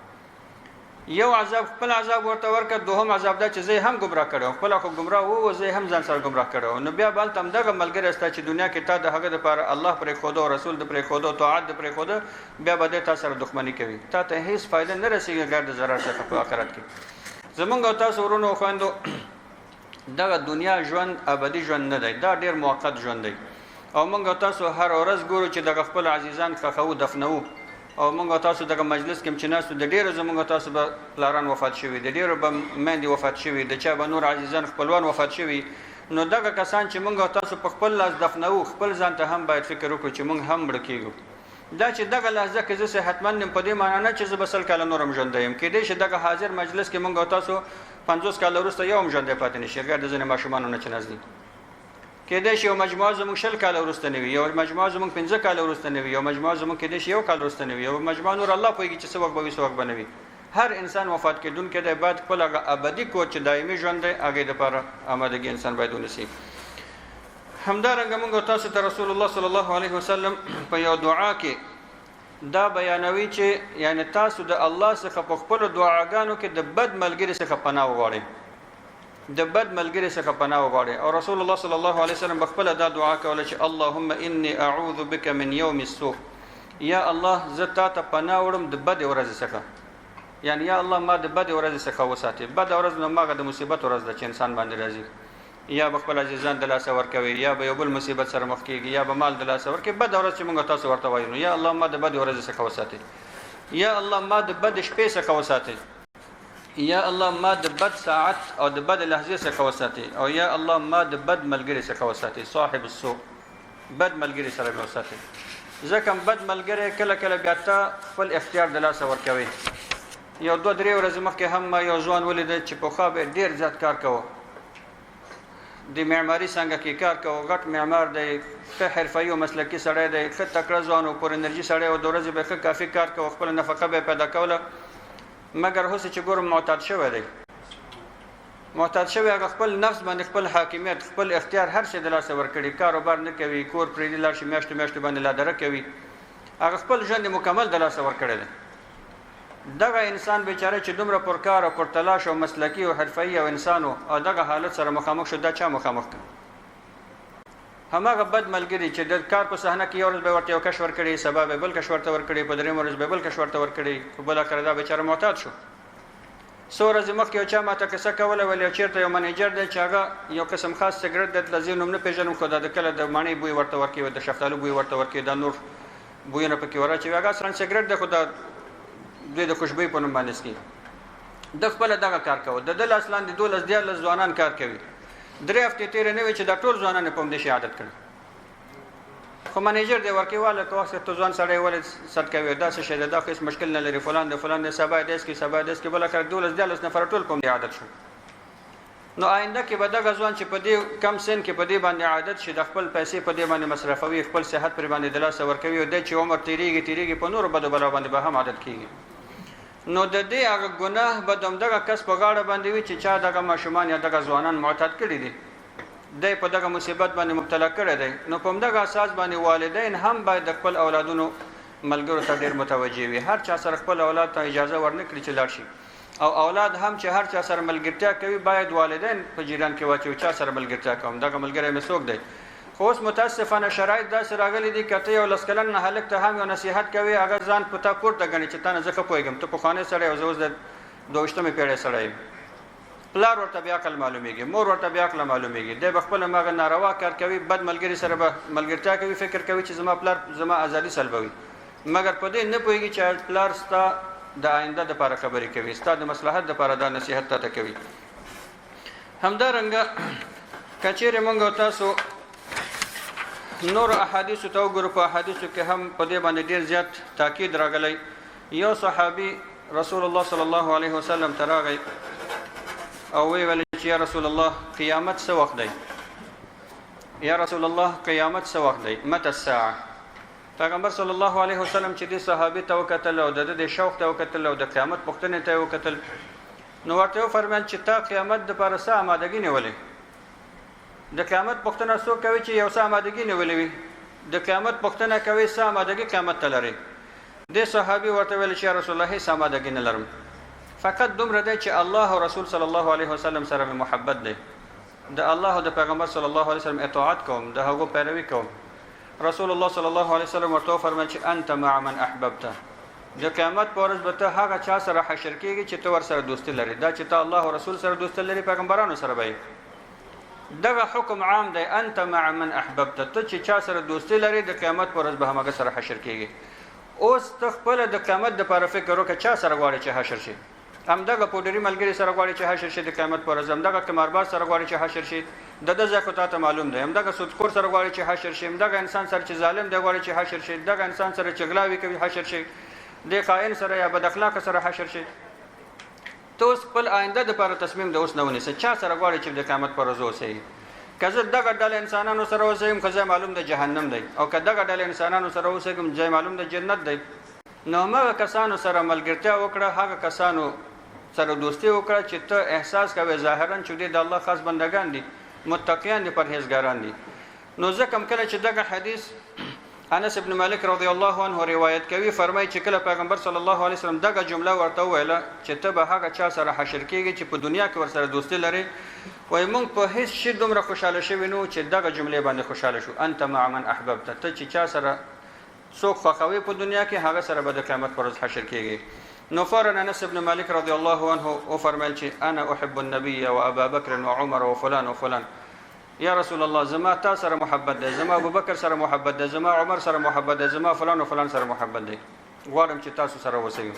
S1: یو عذاب خپل عذاب ورته ورکړه، دوهم عذاب دا چې زه هم ګمراه کړم، خپل خو ګمراه وو زه هم ځان سره ګمراه کړم. نو بیا بل تم دغه ملګری ستا چې دنیا کې تا د هغه لپاره الله پرې خوده او رسول د پرې خوده او طاعت د پرې خوده، بیا به تا سره دښمنی کوي، تا ته هیڅ فائدہ نه رسیږي ګر د ضرر څخه په آخرت کې. زمونږ او تاسو ورونو خویندو دغه دنیا ژوند ابدي ژوند نه دی، دا ډیر موقت ژوند دی. او موږ تاسو هر ورځ ګورو چې دغه خپل عزیزان ښخوو دفنوو، او موږ تاسو دغه مجلس کې چې ناستو د ډیرو زموږ تاسو به پلاران وفات شوي، د ډیرو به میندې وفات شوي، د چا به نور عزیزان خپلوان وفات شوي. نو دغه کسان چې موږ تاسو په خپل لاس دفنوو، خپل ځان ته هم باید فکر وکړو چې موږ هم مړه کېږو. دا چې دغه لحظه کې زه صحتمند یم په دې معنا نه چې زه به 100 کاله نور هم ژوندی یم. کېدای شي دغه حاضر مجلس کې موږ تاسو 50 کاله وروسته یو هم ژوندی پاتې نه شي، ګر د ځینې ماشومانو نه چې نزدیک. کېدای شي یو مجموعه زموږ 100 کاله وروسته نه وي، یو مجموعه زموږ 15 کاله وروسته نه وي، یو مجموعه زموږ کېدای شي 1 کال وروسته نه وي، یو مجموعه نور الله پوهېږي چې څه وخت به وي څه وخت به نه وي. هر انسان وفات کېدونکی دی، باید خپل هغه ابدي کور چې دایمي ژوند دی هغې دپاره آمادګي انسان باید ونیسي. همدارنګه موږ تاسو ته رسول الله صلی الله علیه وسلم په یو دعا کې دا بیانوي چې یعنی تاسو د الله څخه په خپلو دعاګانو کې د بد ملګري څخه پناه وغواړئ، د بد ملګري څخه پناه وغواړئ. او رسول الله صلی الله علیه وسلم بخپله دا دعا کوله چې اللهم انی اعوذ بک من یوم السوء، یا الله زه تا ته پناه وړم د بدې ورځې څخه، یعنی یا الله ما د بدې ورځې څخه وساتې. بده ورځ نو ماغه د مصیبت ورځ ده چې انسان باندې راځي، یا به خپل عزیزان د لاسه ورکوي، یا به یو بل مصیبت سره مخ کېږي، یا به مال د لاسه ورکوي. بده ورځ چې موږ تاسو ورته وایو، نو یا الله ما د بدې ورځې څخه وساتې، یا الله ما د بدې شپې څخه وساتې، یا الله ما د بد ساعت او د بد لحظې څخه وساتې، او یا الله ما د بد ملګري څخه وساتې، صاحب السوء، بد ملګري سره مې وساتې. ځکه بد ملګری کله کله بیا ته خپل اختیار د لاسه ورکوي. یو دوه درې ورځې مخکې هم ما یو ځوان ولیده چې پخوا به ډېر زیات کار کوه، د معماري څنګه کې کار کوه، غټ معمار دی، ښه حرفوي او مسلکي سړی دی، ښه تکړه ځوان او پر انرژي سړی او د ورځې به ښه کافي کار کوه، خپله نفقه به یې پیدا کوله. مګر هسې چې ګورم معتاد شوی دی، معتاد شوی، هغه خپل نفس باندې خپل حاکمیت، خپل اختیار هر شی د لاسه ورکړي، کاروبار نه کوي، کور پرېږدي لاړ شي میاشتو میاشتو باندې لادره کوي، هغه خپل ژوند مکمل د لاسه ورکړی دی. دغه انسان بیچاره چې دومره پرکار او پرتلاش او مسلکی او حرفي او انسانو او دغه حالت سره مخامخ شو، دا چا مخامخ کړ؟ هماغه بد ملګري چې د کار په صحنه کې یو ورځ به ورته یو کش ورکړي، سبا به بل کش ورته ورکړي، په درېیمه ورځ به بل کش ورته ورکړي، خو بالاخره دا بیچاره معتاد شو. څو ورځې مخکې یو چا ماته کیسه کوله، ویل یو چېرته یو منیجر دی چې هغه یو قسم خاص سګرټ دی، د ځای نوم نه پېژنم، خو دا د کله د مڼې بوی ورته ورکوي، د شفتالو بوی ورته ورکوي، دا نور بویونه پکې وراچوي، هغه اصلا سګرټ دی، خو دا دوی د خوشبویي په نوم باندې څکي. د خپله دغه کار کوه، د ده لاس لاندې 12-14 ځوانان کار کوي. 3 هفتې تېرې نه وي چې دا ټول ځوانان یې په همدې شي عادت کړي. خو منیجر دی ورکې واله که وخت ته ځوان سړی ولې صد کوي، داسې شی دی، دا خو هېڅ مشکل نه لري، فلان دی فلان دی، سبا یې داسې کړي سبا یې داسې کړي، بالاخره 12-14 نفره ټول په همدې عادت شو. نو آینده کې به دغه ځوان چې په دې کم سن کې په دې باندې عادت شي، د خپل پیسې په دې باندې مصرفوي، خپل صحت پرې باندې د لاسه ورکوي، او دی چې عمر تېرېږي په نورو بدو بلاو باندې به هم عادت کېږي. نو د دې هغه ګناه به د همدغه کس په غاړه باندې وي چې چا دغه ماشومان یا دغه ځوانان معتاد کړي دي، دی په دغه مصیبت باندې مبتلا کړی دی. نو په همدغه اساس باندې والدین هم باید د خپل اولادونو ملګرو ته ډېر متوجه وي، هر چا سره خپل اولاد ته اجازه ورنه کړي چې لاړ شي، او اولاد هم چې هر چا سره ملګرتیا کوي باید والدین په جریان کې واچوي، چا سره ملګرتیا کوم، دغه ملګری مې څوک دی. خو اوس متاسفانه شرایط داسې راغلي دي که ته یو 10 کلن هلک ته هم یو نصیحت کوي، هغه ځان په تا پورته ګڼي چې تا نه زه ښه پوهېږم، ته پخوانی سړی او زه اوس د 22مې پېړۍ سړی یم. پلار ورته بیا عقل معلومیږي، مور ورته بیا عقل معلومیږي، دی به خپله هماغه ناروا کار کوي، بد ملګري سره به ملګرتیا کوي، فکر کوي چې زما پلار زما ازادي سلبوي، مګر په دې نه پوهېږي چې پلار ستا د آینده دپاره خبرې کوي، ستا د مصلحت دپاره دا نصیحت تا ته کوي. همدارنګه که چیرې موږ او تاسو نور احادیثو ته وګورو، په احادیثو کې هم په دې باندې ډېر زیات تاکید راغلی. یو صحابي رسول الله صلی الله علیه وسلم ته راغی او وی ویل چې یا رسول الله قیامت څه وخت دی؟ یا رسول الله قیامت څه وخت دی؟ متى الساعه؟ پیغمبر صلی الله علیه وسلم چې دې صحابي ته وکتل او د دې شوق ته وکتل او د قیامت پوښتنې ته وکتل، نو ورته وفرمیل چې تا قیامت دپاره څه آمادګي نیولې؟ د قیامت پوښتنه څوک کوي چې یو څه آمادګي نیولې وي؟ د قیامت پوښتنه کوي څه آمادګي قیامت ته لري؟ دې صحابي ورته ویل چې یا رسول الله هېڅ آمادګي نه لرم، فقط دومره دی چې الله او رسول صلی الله علیه وسلم سره مې محبت دی، د الله او د پیغمبر صلی الله علیه وسلم اطاعت کوم، د هغو پیروي کوم. رسول الله صلی الله علیه وسلم ورته وفرمیل چې انت مع من احببته، د قیامت په ورځ به ته هغه چا سره حشر کېږي چې ته ورسره دوستي لري، دا چې ته الله او رسول سره دوستي لري، پیغمبرانو سره به دغه حکم عام دی، انت مع من احببته، ته چې چا سره دوستي لري د قیامت په ورځ به همغه سره حشر کېږي. اوس ته خپله د قیامت دپاره فکر وکړه چا سره غواړې چې حشر شي؟ همدغه پوډري ملګري سره غواړي چې حشر شي د قیامت په ورځ، همدغه قمارباز سره غواړي چې حشر شي، د ده ځای خو تا ته معلوم دی، همدغه سودخور سره غواړي چې حشر شي، همدغه انسان سره چې ظالم دی غواړي چې حشر شي، دغه انسان سره چې غلاوي کوي حشر شي، د خائن سره یا بد اخلاقه سره حشر شي. ته اوس خپل آینده دپاره تصمیم د اوس نه ونیسه، چا سره غواړي چې د قیامت په ورځ اوسئ؟ که زه دغه ډله انسانانو سره اوسېږم که ځای معلوم د جهنم دی، او که دغه ډله انسانانو سره اوسېږم ځای معلوم د جنت دی. نو همغه کسانو سره ملګرتیا وکړه، هغه کسانو سره دوستي وکړه چې ته احساس کوې ظاهرا چې دوی د الله خاص بندگان دي، متقیان دي، پرهیزګاران دي. نو ځکه کله چې دغه حدیث انس ابن مالک رضی الله عنه روایت کوي، فرمایي چې کله پیغمبر صلی الله علیه وسلم دغه جمله ورته وویله چې ته به هغه چا سره حشر کېږي چې په دنیا کې ورسره دوستي لري، وایي موږ په هېڅ شي دومره خوشحاله شوي نه وو چې دغه جملې باندې خوشحاله شو، انت مع من احببته، ته چې چا سره څوک خوښوي په دنیا کې هغه سره به د قیامت پر ورځ حشر کیږي. نو فورا انس بن مالک رضی الله عنه او فرمایل چې انا احب النبي وابا بکر وعمر وفلان وفلان. یا رسول الله زما تا سره محبت ده، زما ابوبکر سره محبت ده، زما عمر سره محبت ده، زما فلان وفلان سره محبت ده، غواړم چې تاسو سره وسیو.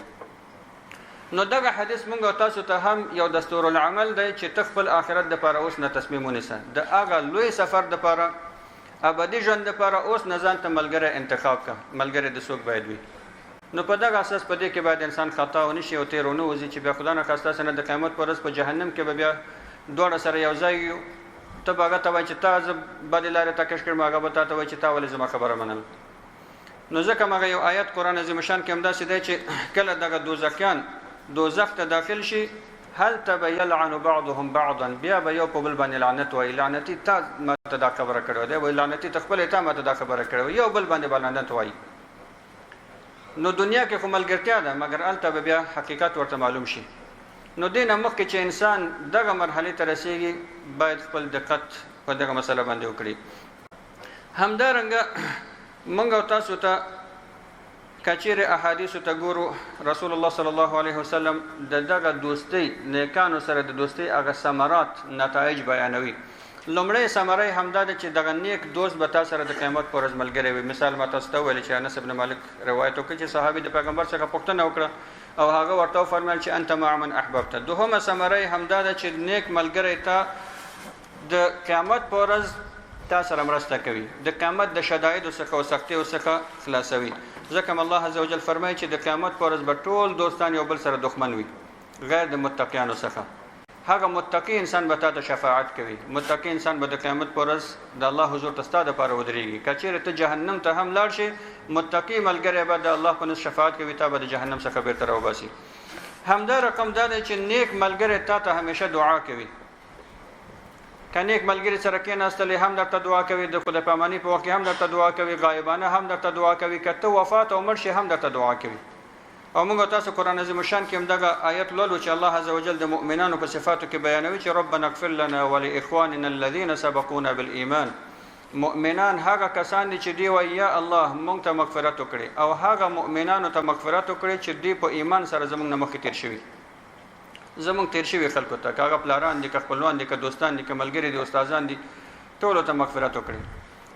S1: نو دغه حدیث مونږ تاسو ته هم یو دستور العمل دی چې تخپل آخرت د لپاره اوس نه تصمیم ونیسه، د هغه لوی سفر د لپاره ابدي ژوند د لپاره اوس نه ځان ته ملګری انتخاب کا، ملګری د څوک باید وي. نو په دغه اساس په دې کې باید انسان خطا ونه شي او تیرونه وځي چې بیا خدای نه خواسته سره د قیامت پر ورځ په جهنم کې به بیا دوړه سره یو ځای یو. ته به هغه ته وایي چې تا زه بدې لارې ته کش کړم، هغه به تا ته وایي چې تا ولې زما خبره منل. نو ځکه هغه یو آیت قرآن عظیم شان کې همداسې دی چې کله دغه دوزخیان دوزخ ته داخل شي هل تب یلعن بعضهم بعضا، بیا به یو په بل باندې لعنت وایي، لعنتي تا ما ته دا خبره کړې دی، وایي لعنتي ته خپله تا ما ته دا خبره کړې، یو بل باندې به لعنت وایي. نو دنیا کې خو ملګرتیا ده مګر هلته به بیا حقیقت ورته معلوم شي. نو دې نه مخکې چې انسان دغه مرحلې ته رسیږي باید خپل دقت په دغه مسله باندې وکړي. همدارنګه موږ او تاسو ته کچیر احادیثو ته ګورو، رسول الله صلی الله علیه وسلم د دغه دوستی نیکانو سره د دوستی هغه ثمرات نتایج بیانوي. لومړی ثمره یې همدا ده چې دغه نیک دوست به تا سره د قیامت په ورځ ملګری وي. مثال ما تاسو ته وویل چې انس بن مالک روایت وکړي چې صحابي د پیغمبر څخه پوښتنه وکړه او هغه ورته وفرمایل چې انت مع من احببت. دوهمه ثمره یې همدا ده چې نیک ملګری ته د قیامت په ورځ تا سره مرسته کوي، د قیامت د شدایدو څخه او سختیو څخه خلاصوي. ځکه الله عز وجل فرمایي چې د قیامت په ورځ به ټول دوستان یو بل سره دښمن وي غیر د متقیانو څخه. هغه متقی انسان به تا ته شفاعت کوي، متقی انسان به د قیامت په ورځ د الله حضور ته ستا دپاره ودرېږي. که چېرې ته جهنم ته هم لاړ شي متقی ملګری به د الله په نزد شفاعت کوي، تا به د جهنم څخه بیرته راوباسي. همدا رقم دا دی چې نیک ملګری تا ته همیشه دعا کوي. که نیک ملګری سره کېناستلی هم درته دعا کوي، د خدای پاماني په وخت کې هم درته دعا کوي، غایبانه هم درته دعا کوي، که ته وفات او مړ شي هم درته دعا کوي. او موږ تاسو قرآن عظیم شان کې هم دغه آیت لولو چې الله عز وجل د مؤمنانو په صفاتو کې بیانوي چې ربنا اغفر لنا ولاخواننا الذين سبقونا بالایمان. مؤمنان هغه کسان دي چې دی وایي یا الله مونږ ته مغفرت وکړي، او هغه مؤمنانو ته مغفرت وکړي چې دی په ایمان سره زمونږ نه مخکې تیر شوي، زمونږ تیر شوي خلکو ته، که هغه پلاران دي، که خپلوان دي، که دوستان دي، که ملګري دي، استادان دي، ټولو ته مغفرت وکړي.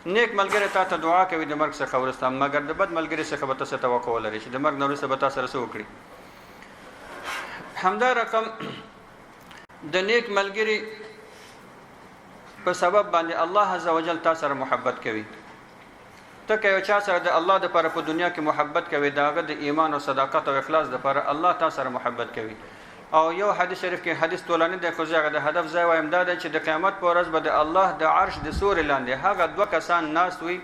S1: نیک ملګری تا ته دعا کوي د مرګ څخه وروسته، مګر د بد ملګري څخه به تاسو توقع ولرئ چې د مرګ نه وروسته به تا سره څه وکړي. همدا رقم د نیک ملګري په سبب باندې الله عز وجل تا سره محبت کوي. ته که یو چا سره د الله دپاره په دنیا کې محبت کوي، د هغه د ایمان او صداقت او اخلاص دپاره الله تا سره محبت کوي. او یو حدیث شریف کې حدیث طولانی دی خو زه هغه د هدف ځای وایم دا دی چې د قیامت په ورځ به د الله د عرش د سوري لاندې هغه دوه کسان ناست وي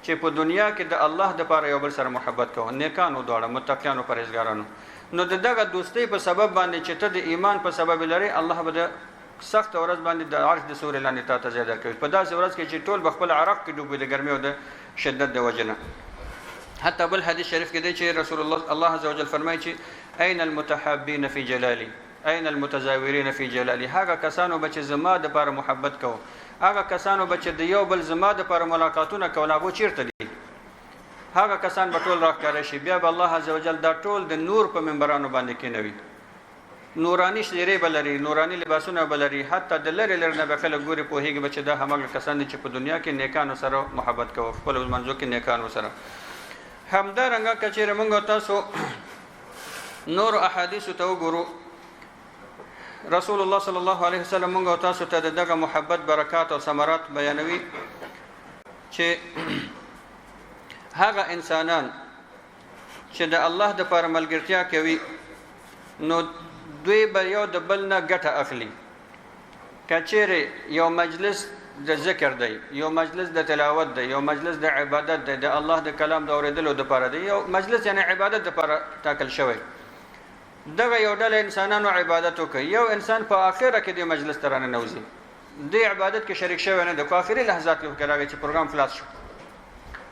S1: چې په دنیا کې د الله دپاره یو بل سره محبت کوي، نیکانو دواړه، متقیانو، پرهیزګارانو. نو د دغه دوستۍ په سبب باندې چې ته د ایمان په سبب لري، الله به د سخت ورځ باندې د عرش د سوري لاندې تا ته ځای درکوي، په داسې ورځ کې چې ټول به خپل عرق کې ډوبوي د ګرمۍ او د شدت د وجې نه. حتی بل حدیث شریف کې دی چې رسول الله عز وجل فرمایي چې اين المتحابین فی جلالی اين المتزاورین فی جلالی. هغه کسانو به چې زما دپاره محبت کوو، هغه کسانو به چې د یو بل زما دپاره ملاقاتونه کول، هغو چیرته دي؟ هغه کسان به ټول راښکاره شي، بیا به الله عز وجل دا ټول د نور په منبرانو باندې کېنوي، نورانی شیرې به لري، نورانی لباسونه به لري، حتی د لرې لرې نه به خلک ګوري پوهېږي به چې دا هماغه کسان دي چې په دنیا کې نیکانو سره محبت کوو، خپلو منځو کې نیکانو سره. همدارنګه که چېرې موږ تاسو نور احادیثو ته وګورو، رسول الله صلی الله علیه وسلم موږ تاسو ته دغه محبت برکات او ثمرات بیانوي چې هغه انسانان چې د الله دپاره ملګرتیا کوي نو دوی به یو د بل نه ګټه اخلي. که چیرې یو مجلس د ذکر دی، یو مجلس د تلاوت دی، یو مجلس د عبادت دی، د الله د کلام د اورېدلو دپاره دی، یو مجلس یعنی عبادت دپاره ټاکل شوی، دغه یو ډله انسانانو عبادت وکړي، یو انسان په آخره کې د مجلس ته راننوځي، د عبادت کې شریک شوی نه دی، په آخري لحظات کې راغی چې پروګرام خلاص شو،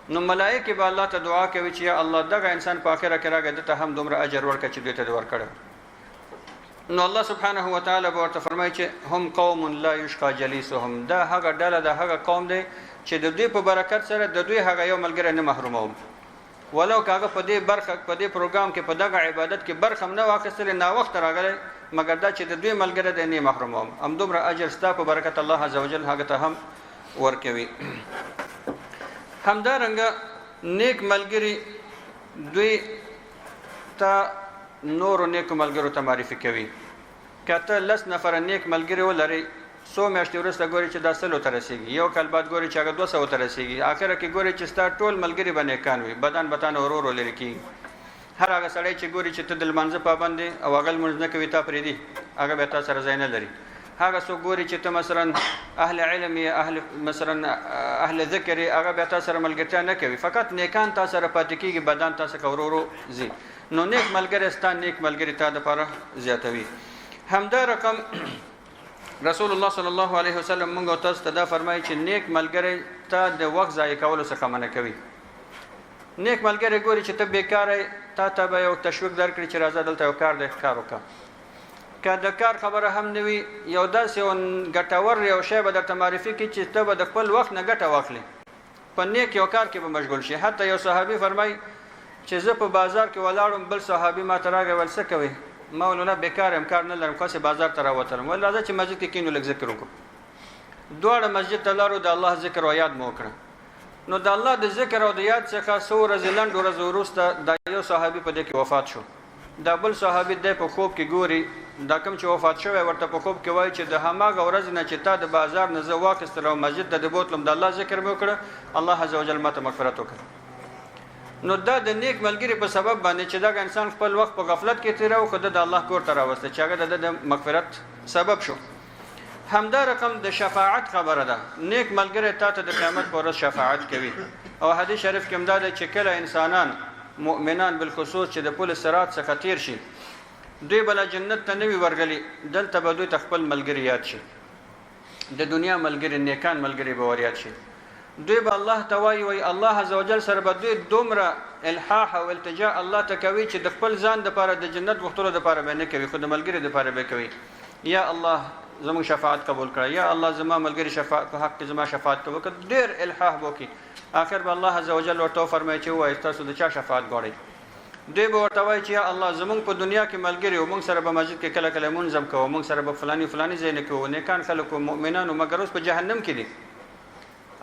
S1: نو ملایکې به الله ته دعا کوي چې یا الله دغه انسان په آخره کې راغی دته هم دومره اجر ورکړه چې دوی ته دې ورکړی. نو الله سبحانه وتعالی به ورته فرمایي چې هم قوم لا یشقى جلیسهم، دا هغه ډله د هغه قوم دی چې د دوی په برکت سره د دوی هغه یو ملګری نه محروموم. ولو کاغه په دې برخه په دې پروګرام کې په دغه عبادت کې برخه نه واخیستل نه وخت راغلی مګر دا چې د دوی ملګری دی نه محروموم هم دومره اجر ستا په برکت الله عزوجل هغه ته هم ورکوي همدارنګه نیک ملګری دوی ته نورو نیکو ملګرو ته معرفي کوي که ته 10 نفره نیک ملګري ولري څو میاشتې وروسته ګوري چې دا 100 ته رسېږي یو کال بعد ګوري چې هغه 200 ته رسېږي اخره کې ګوري چې ستا ټول ملګري به نیکان وي بدن ورو ورو لرې کېږي هر هغه سړی چې ګوري چې ته د لمانځه پابند دی او هغه لمونځ نه کوي تا پرېږدي هغه بیا تا سره ځای نه لري هغه څوک ګوري چې ته مثلا اهل علم یا اهل ذکر هغه بیا تا سره ملګرتیا نه کوي فقط نیکان تا سره پاتې کېږي بدن تا څخه ورو ورو ځي نو نیک ملګری ستا نیک ملګري تا دپاره زیاتوي همدا رقم رسول الله صلی الله علیه وسلم موږ تاسو ته دا فرمایي چې نیک ملګری ته د وخت ضایع کولو څخه منع کوي نیک ملګری ګوري چې ته بیکاره تا به یو تشویق درکړي چې راځه دلته یو کار دی کار وکړه که د کار خبره هم نه وي یو داسې ګټور یو شی به درته معرفي کړي چې ته به د خپل وخت نه ګټه واخلي په نیک یو کار کې به مشغول شي حتی یو صحابي فرمایي چې زه په بازار کې ولاړم بل صحابي ما ته راغی ویل څه کوئ ما ولولا بیکار یم کار نه لرم خاصه بازار ته راوتلم ول راځه چې مسجد کې کینو لږ ذکر وکړو دواړه مسجد ته لاړو د الله ذکر او یاد مو وکړه نو د الله د ذکر او د یاد څخه څو ورځې لنډ ورځې وروسته دا یو صحابي په دې کې وفات شو دا بل صحابي دی په خوب کې ګوري دا کوم چې وفات شوی ورته په خوب کې وایي چې د هماغه ورځ نه چې تا د بازار نه زه واخیستل او مسجد ته د بوتلم د الله ذکر مې وکړه الله عزوجل ماته مغفرت وکړه نو دا د نیک ملګری په سبب باندې چې دا انسان خپل وخت په غفلت کې تیراو خو د الله کور ته راوسته چې هغه د مغفرت سبب شو همدا رقم د شفاعت خبره ده نیک ملګری تا ته د قیامت پر ورځ شفاعت کوي او حدیث شریف کې هم دا چې کله انسانان مؤمنان بالخصوص چې د پل صراط څخه تیر شي دوی بل جنت ته نوي ورغلي دلته به دوی خپل ملګری یاد شي د دنیا ملګری نیکان ملګری به ور یاد شي دوی به الله توای وي الله عزوجل سره به دوی دومره الحاح او التجاء الله تکوي چې د خپل ځان د لپاره د جنت غوښتلو د لپاره به نه کوي خو د ملګری د لپاره به کوي یا الله زموږ شفاعت قبول کړه یا الله زما ملګری شفاعت په حق کې زما شفاعت کوي ډیر الحاح وکي اخر به الله عزوجل ورته فرمایي چې وای تاسو د چا شفاعت غواړئ دوی به ورته وایي چې یا الله زموږ په دنیا کې ملګری او موږ سره به مسجد کې کله کله منظم کوو موږ سره به فلانی ځای نه کوو نیکان خلک او مؤمنان او مګر اوس په جهنم کې دي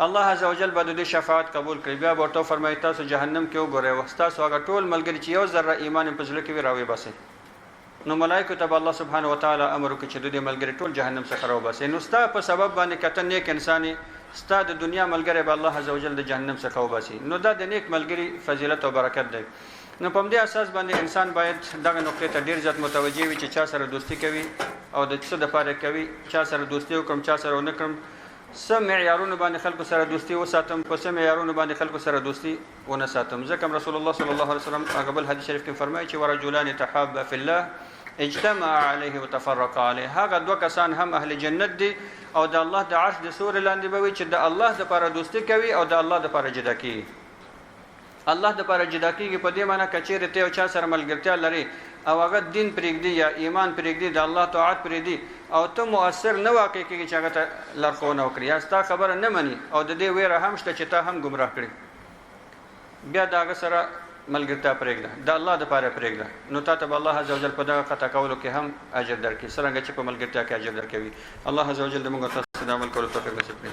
S1: الله عزوجل به د شفاعت قبول کړي بیا ورته فرمایي تاسو جهنم کې وګورئ وستاسو هغه ټول ملګری چې یو ذره ایمان په زړه کې وي راوي باسي نو ملائکه ته الله سبحانه و تعالی امر وکړي چې د ملګری ټول جهنم څخه راو باسي نو ستا په سبب باندې کته نیک انساني ستا د دنیا ملګری به الله عزوجل د جهنم څخه وباسي نو دا د نیک ملګری فضیلت او برکت دی نو په دې اساس باندې انسان باید دغه نقطې ته ډیر ځات متوجي وي چې چا سره دوستی کوي او د څه د لپاره کوي چا سره دوستی وکم چا سره ونه کړم سم معیارونه باندې خلکو سره دوستی وساتم په سم معیارونه باندې خلکو سره دوستی ونه ساتم ځکه رسول الله صلی الله علیه وسلم هغه بل حدیث شریف کې فرمایي چې ورجلان تحابا فی الله اجتمع علیه وتفرقا علیه هغه دوه کسان هم اهل جنت دي او د الله د عرش د سور لاندې به وي چې د الله د لپاره دوستی کوي او د الله د لپاره جدا کوي الله د لپاره جدا کیږي په دې معنی کچېره ته او چا سره ملګرتیا لري او هغه دین پرېږدي یا ایمان پرېږدي د الله طاعت پرېږدي او ته مؤثر نه واقع کېږي چې هغه ته لارښوونه وکړي یا ستا خبره نه مني او د دې ویره هم شته چې تا هم ګمراه کړي بیا د هغه سره ملګرتیا پرېږده د الله دپاره پرېږده نو تا ته به الله عزوجل په دغه قطع کولو کې هم اجر درکړي څرنګه چې په ملګرتیا کې اجر درکوي الله عزوجل د موږ تاسو د عمل کولو توفیق نصیب کړي